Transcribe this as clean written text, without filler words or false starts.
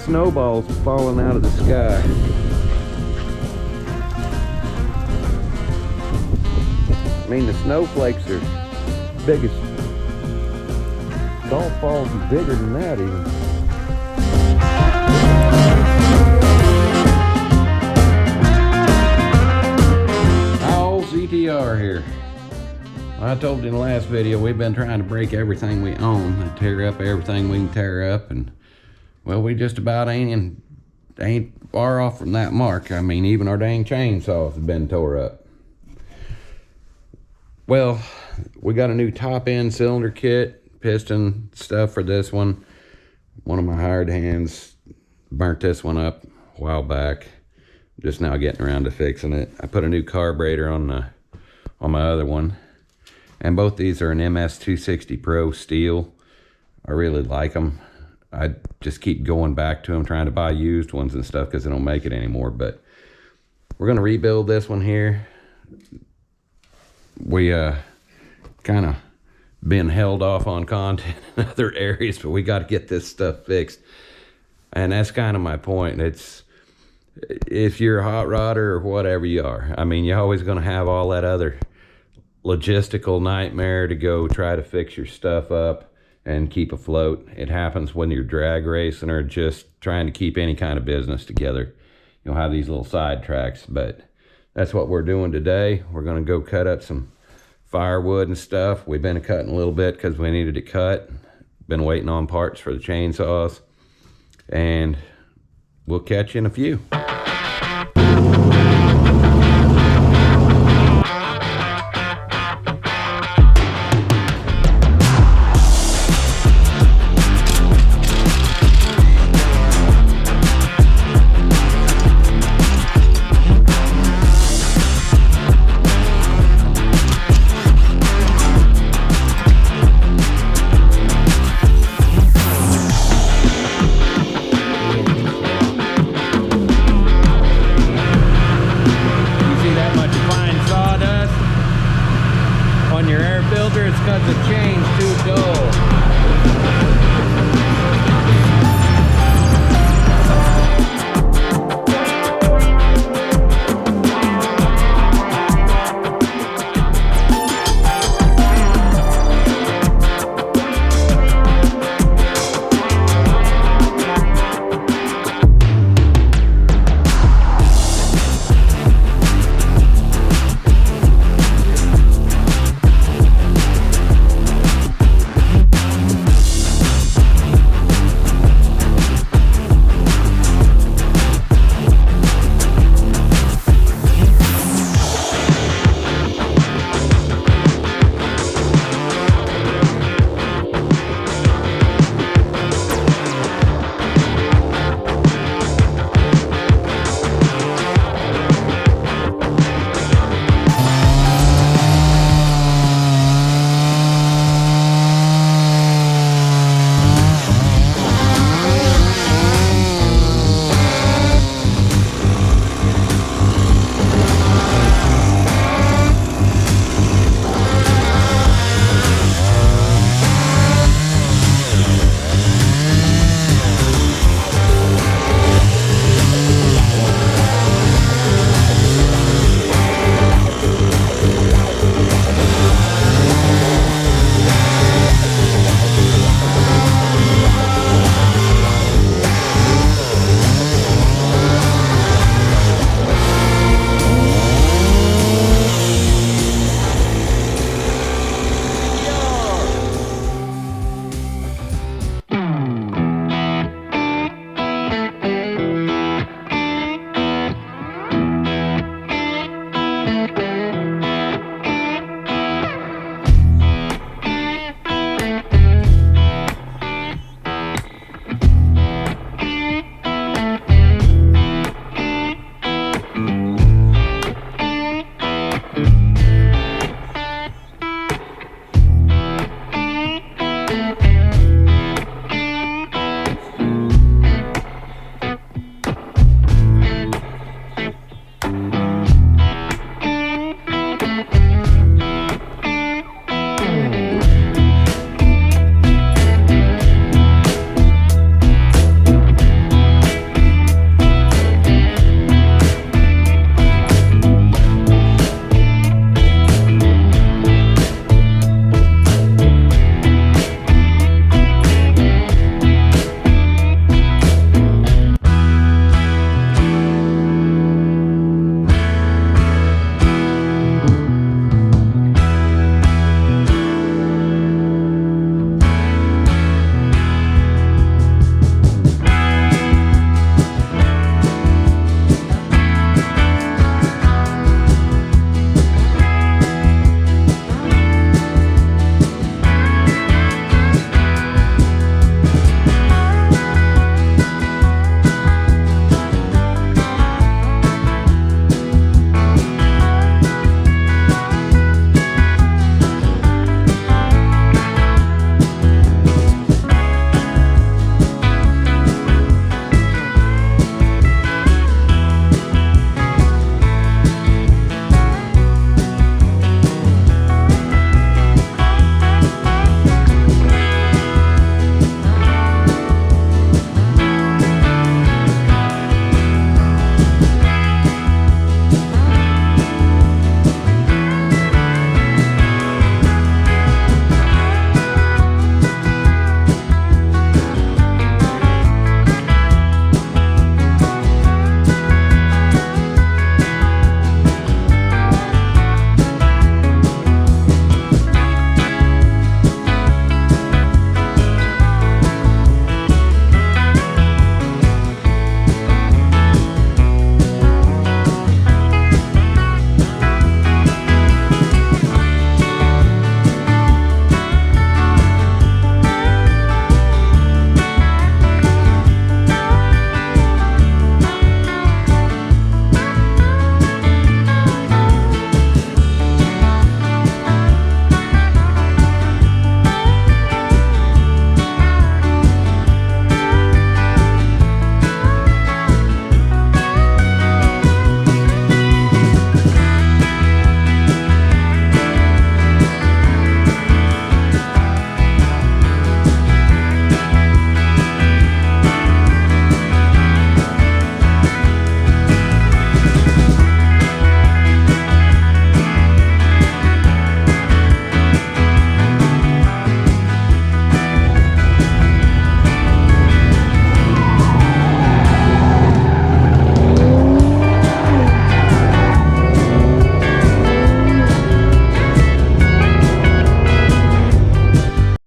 snowballs falling out of the sky. I mean, the snowflakes are biggest. Golf balls are bigger than that even. Old ZTR here. I told you in the last video, we've been trying to break everything we own and tear up everything we can tear up, and well, we just about ain't far off from that mark. I mean, even our dang chainsaws have been tore up. Well, we got a new top end cylinder kit, piston stuff for this one. One of my hired hands burnt this one up a while back. Just now getting around to fixing it. I put a new carburetor on my other one. And both these are an MS260 Pro steel. I really like them. I just keep going back to them, trying to buy used ones and stuff because they don't make it anymore. But we're going to rebuild this one here. We kind of been held off on content in other areas, but we got to get this stuff fixed. And that's kind of my point. It's, if you're a hot rodder or whatever you are, I mean, you're always going to have all that other logistical nightmare to go try to fix your stuff up and keep afloat. It happens when you're drag racing or just trying to keep any kind of business together. You'll have these little sidetracks, but that's what we're doing today. We're going to go cut up some firewood and stuff. We've been cutting a little bit because we needed it cut. Been waiting on parts for the chainsaws, and we'll catch you in a few.